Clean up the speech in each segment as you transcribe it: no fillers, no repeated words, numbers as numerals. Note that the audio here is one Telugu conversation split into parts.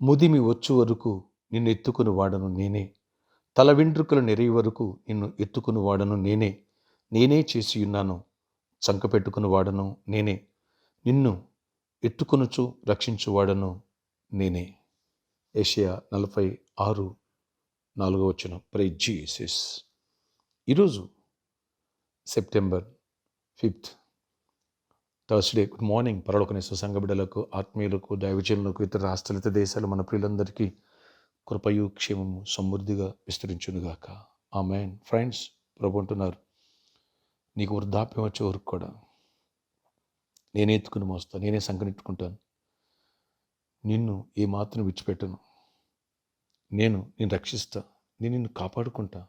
ముదిమి వచ్చు వరకు నిన్ను ఎత్తుకుని వాడను నేనే. తల వెంట్రుకలు నెరిగి వరకు నిన్ను ఎత్తుకుని వాడను నేనే. నేనే చేసి ఉన్నాను, చంకపెట్టుకుని వాడను నేనే. నిన్ను ఎత్తుకొనుచు రక్షించువాడను నేనే. యెషయా 46:4 ప్రైజ్ జీసస్. ఈరోజు సెప్టెంబర్ 5 థర్స్డే. Good morning. పరలోకనేశ్వర సంఘ బిడ్డలకు, ఆత్మీయులకు, దైవజనులకు, ఇతర రాష్ట్రాలు, ఇతర దేశాలు, మన ప్రియులందరికీ కృపయు క్షేమము సమృద్ధిగా విస్తరించునుగాక. ఆమేన్. ఫ్రెండ్స్, ప్రభు అంటున్నారు, నీకు వృద్ధాప్యం వచ్చే వరకు కూడా నేనే ఎత్తుకుని మోస్తా, నేనే సంకనెట్టుకుంటాను, నిన్ను ఏ మాత్రం విడిచిపెట్టను, నేను రక్షిస్తా, నేను నిన్ను కాపాడుకుంటా,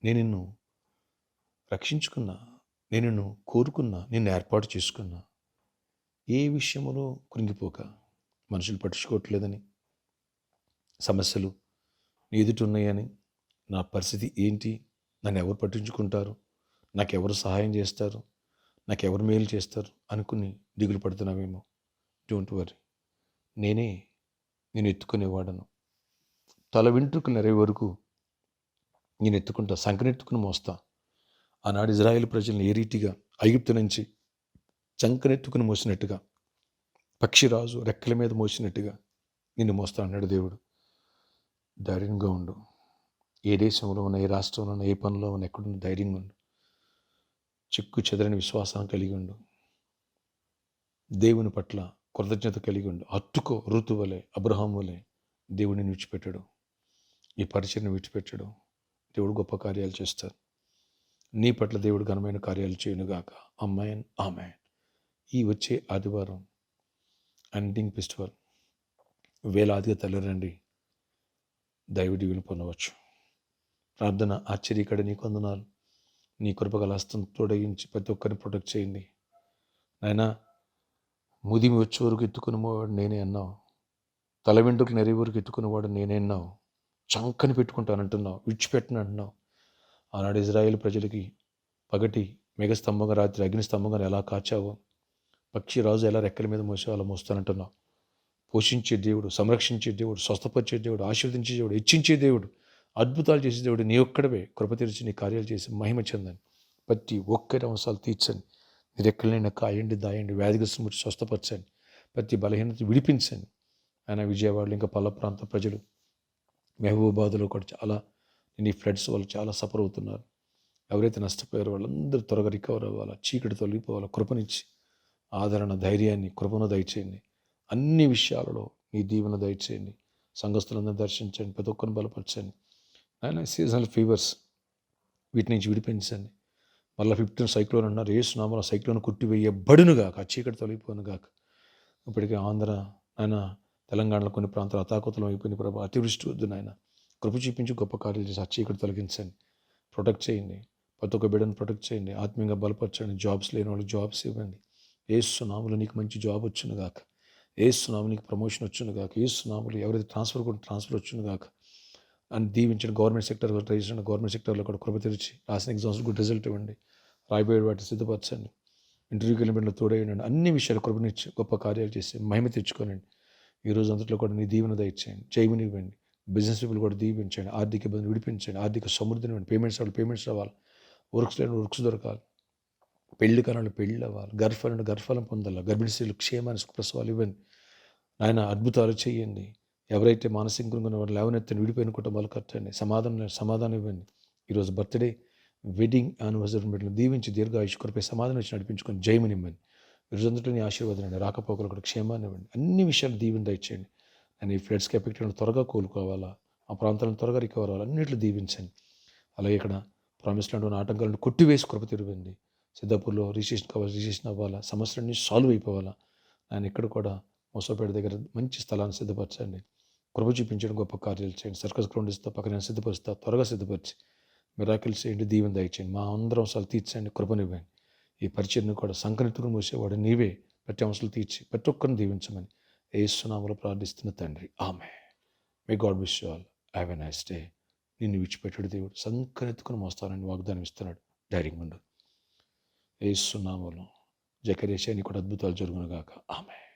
నేను నిన్ను రక్షించుకున్నా, నేను నిన్ను కోరుకున్నా, నిన్ను ఏర్పాటు చేసుకున్నా. ఏ విషయంలో కృంగిపోక, మనుషులు పట్టించుకోవట్లేదని, సమస్యలు నీ ఎదుట ఉన్నాయని, నా పరిస్థితి ఏంటి, నన్ను ఎవరు పట్టించుకుంటారు, నాకెవరు సహాయం చేస్తారు, నాకెవరు మేలు చేస్తారు అనుకుని దిగులు పడుతున్నావేమో. డోంట్ వరీ, నేను ఎత్తుకునేవాడను. తల వెంట్రుకలు నెరవే వరకు నేను ఎత్తుకుంటా, సంకనెత్తుకుని మోస్తా. ఆనాడు ఇజ్రాయేల్ ప్రజలను ఏ రీతిగా ఐగుప్తు నుంచి చంకనెత్తుకుని మోసినట్టుగా, పక్షిరాజు రెక్కల మీద మోసినట్టుగా నిన్ను మోస్తా అన్నాడు దేవుడు. ధైర్యంగా ఉండు. ఏ దేశంలో ఉన్న, ఏ రాష్ట్రంలో ఉన్న, ఏ పనిలో ఉన్న, ఎక్కడున్న ధైర్యంగా ఉండు. చిక్కు చెదరని విశ్వాసం కలిగి ఉండు. దేవుని పట్ల కృతజ్ఞత కలిగి ఉండు. హత్తుకో. ఋతు వలె, అబ్రహాం వలె దేవుడిని విడిచిపెట్టడు, ఈ పరిచయను విడిచిపెట్టడు. దేవుడు గొప్ప కార్యాలు చేస్తారు. నీ పట్ల దేవుడు ఘనమైన కార్యాలు చేయనుగాక. ఆమేన్, ఆమేన్. ఈ వచ్చే ఆదివారం అంటింగ్ ఫెస్టివల్ వేలాదిగా తరలిరండి. దైవ దీవెన పొందవచ్చు. ప్రార్థన ఆశ్చర్యకడ నీకు వందనాలు. నీ కృపగల హస్తం తోడగించి ప్రతి ఒక్కరిని ప్రొటెక్ట్ చేయండి నాయనా. ముదిమి వచ్చే వరకు ఎత్తుకునేవాడు నేనే అన్నావు, తల వెంట్రుకలు నెరవే వరకు ఎత్తుకునేవాడు నేనే అన్నావు, చంకని పెట్టుకుంటానంటున్నావు, విడిచిపెట్టను అంటున్నావు. ఆనాడు ఇజ్రాయేల్ ప్రజలకి పగటి మేఘస్తంభంగా, రాత్రి అగ్నిస్తంభంగా ఎలా కాచావో, పక్షిరాజు ఎలా రెక్కల మీద మోసావో అలా మోస్తానంటున్నావు. పోషించే దేవుడు, సంరక్షించే దేవుడు, స్వస్థపరిచే దేవుడు, ఆశీర్వదించే దేవుడు, హెచ్చించే దేవుడు, అద్భుతాలు చేసే దేవుడు నీ ఒక్కడవే. కృప తెరిచి నీ కార్యాలు చేసి మహిమ చెందని, ప్రతి ఒక్కరి అవసరాలు తీర్చండి. నీ రెక్కలైనా కాయండి, దాయండి, వ్యాధిగ్రస్తులను ముట్టి స్వస్థపరచండి, ప్రతి బలహీనత విడిపించండి. ఆయన విజయవాడలో ఇంకా పల్ల ప్రాంత ప్రజలు, మహబూబాబాద్లో కూడా చాలా నీ ఫ్లడ్స్ వాళ్ళు చాలా సఫర్ అవుతున్నారు. ఎవరైతే నష్టపోయారో వాళ్ళందరూ త్వరగా రికవర్ అవ్వాలా, చీకటి తొలగిపోవాలా. కృపనిచ్చి ఆదరణ, ధైర్యాన్ని, కృపను దయచేయండి. అన్ని విషయాలలో నీ దీవెన దయచేయండి. సంఘస్థులందరూ దర్శించండి, ప్రతి ఒక్కరిని బలపరచండి. ఆయన సీజనల్ ఫీవర్స్ వీటి నుంచి విడిపించండి. మళ్ళీ 15 సైక్లోన్ అన్నారు. యేసునామములో సైక్లోన్ కొట్టివేయబడునుగాక, చీకటి తొలగిపోనుగాక. ఇప్పటికే ఆంధ్ర, ఆయన తెలంగాణలో కొన్ని ప్రాంతాలు అతాకుతలం అయిపోయిన ప్రభావ, అతివృష్టి వద్దు నాయన. కృప చూపించి గొప్ప కార్యాలు చేసి ఆ చీకటి తొలగించండి. ప్రొటెక్ట్ చేయండి, ప్రతి ఒక్క బిడ్డను ప్రొటెక్ట్ చేయండి, ఆత్మీయంగా బలపరచండి. జాబ్స్ లేని వాళ్ళకి జాబ్స్ ఇవ్వండి. యేసునామములో నీకు మంచి జాబ్ వచ్చునుగాక. యేసునామములో నీకు ప్రమోషన్ వచ్చునుగాక. యేసునామములో ఎవరైతే ట్రాన్స్ఫర్ వచ్చునుగాక అని దీవించండి. గవర్నమెంట్ సెక్టర్ రిజిస్టర్ గవర్నమెంట్ సెక్టర్లో కూడా కృప తెరిచి రాసిన ఎగ్జామ్స్ గుడ్ రిజల్ట్ ఇవ్వండి. రాయబోయే వాటిని సిద్ధపరచండి. ఇంటర్వ్యూకి వెళ్ళిన బిడ్డలు తోడేయండి. అన్ని విషయాలు కృపనిచ్చి గొప్ప కార్యాలు చేసి మహిమ తెచ్చుకోనండి. ఈ రోజు అంతట్లో కూడా నీ దీవెన దయచేయండి, జయముని ఇవ్వండి. బిజినెస్ పీపుల్ కూడా దీవించండి, ఆర్థిక ఇబ్బంది విడిపించండి, ఆర్థిక సమృద్ధిని ఇవ్వండి. పేమెంట్స్ రావాలి, వర్క్స్ లేని వర్క్స్ దొరకాలి, పెళ్లి కాలంలో పెళ్ళి అవ్వాలి, గర్భఫలం పొందాలి, గర్భిణీ స్త్రీలు క్షేమాన్ని, సుఖప్రసవాలు ఇవ్వండి. నాయన అద్భుతాలు చేయండి. ఎవరైతే మానసికంగా వారు లేవనెత్తని విడిపోయిన కుటుంబాలు కట్టండి. సమాధానం ఇవ్వండి. ఈరోజు బర్త్డే, వెడ్డింగ్ యానివర్సరీ బిడ్డలు దీవించి దీర్ఘాయుష్ కృపై సమాధానం వచ్చి నడిపించుకొని జయముని ఇవ్వండి. ఈరోజంతట్లో నీ ఆశీర్వాదం అండి. రాకపోకలు కూడా క్షేమాన్ని ఇవ్వండి. అన్ని విషయాలు దీవెన దయచేయండి. నేను ఈ ఫ్లడ్స్కి ఎఫెక్ట్ అయిన త్వరగా కోలుకోవాలా, ఆ ప్రాంతాలను త్వరగా రికవర్ అవ్వాలి, అన్నింటిలో దీవించండి. అలాగే ఇక్కడ ప్రామిస్ ల్యాండ్ ఉన్న ఆటంకాలను కొట్టివేసి కృప తిరిగింది. సిద్ధాపూర్లో రిజిస్ట్రేషన్ అవ్వాలా, సమస్యలన్నీ సాల్వ్ అయిపోవాలా. నేను ఇక్కడ కూడా మోసపేట దగ్గర మంచి స్థలాన్ని సిద్ధపరచండి. కృప చూపించడం, గొప్ప కార్యాలు చేయండి. సర్కస్ గ్రౌండ్ ఇస్తా, పక్కన సిద్ధపరుస్తా, త్వరగా సిద్ధపరిచి మిరాకిల్స్ చేయండి, దీవెన దయచేయండి. మా అందరం అవసరాలు తీర్చండి, కృపనివ్వండి. ఈ పరిచయను కూడా సంకనెత్తుకుని మూసేవాడు నీవే. ప్రతి అవసరాలు తీర్చి ప్రతి ఒక్కరిని దీవించమని యేసునామములో ప్రార్థిస్తున్న తండ్రి, ఆమేన్. May God wish you all have a nice day. నిన్ను విడిచిపెట్టాడు దేవుడు, సంకనెత్తుకుని మోస్తానని వాగ్దానం ఇస్తున్నాడు. ధైర్యంగా ఉండు. యేసునామములో జకరియా నీకు కూడా అద్భుతాలు జరుగునుగాక. ఆమేన్.